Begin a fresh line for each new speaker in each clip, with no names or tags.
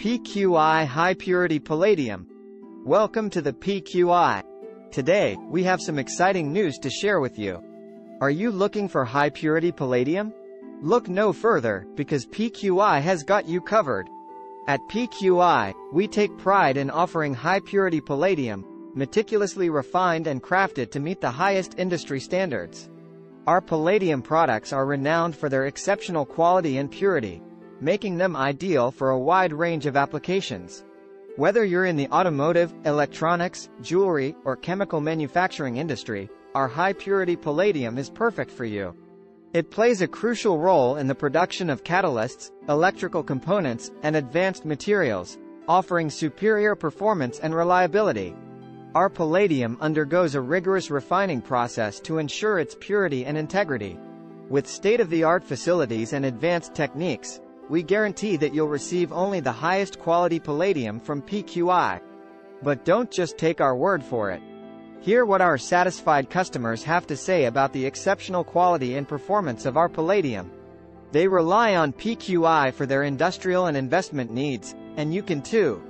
PQI High Purity Palladium. Welcome to the PQI. Today, we have some exciting news to share with you. Are you looking for high purity palladium? Look no further, because PQI has got you covered. At PQI, we take pride in offering high purity palladium, meticulously refined and crafted to meet the highest industry standards. Our palladium products are renowned for their exceptional quality and purity, making them ideal for a wide range of applications. Whether you're in the automotive, electronics, jewelry, or chemical manufacturing industry, our high-purity palladium is perfect for you. It plays a crucial role in the production of catalysts, electrical components, and advanced materials, offering superior performance and reliability. Our palladium undergoes a rigorous refining process to ensure its purity and integrity. With state-of-the-art facilities and advanced techniques, we guarantee that you'll receive only the highest quality palladium from PQI. But don't just take our word for it. Hear what our satisfied customers have to say about the exceptional quality and performance of our palladium. They rely on PQI for their industrial and investment needs, and you can too.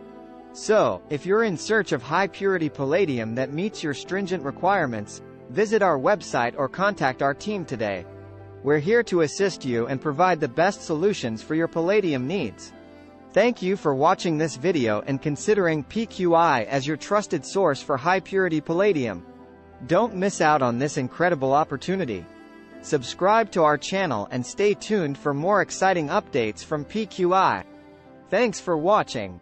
So, if you're in search of high-purity palladium that meets your stringent requirements, visit our website or contact our team today. We're here to assist you and provide the best solutions for your palladium needs. Thank you for watching this video and considering PQI as your trusted source for high-purity palladium. Don't miss out on this incredible opportunity. Subscribe to our channel and stay tuned for more exciting updates from PQI. Thanks for watching.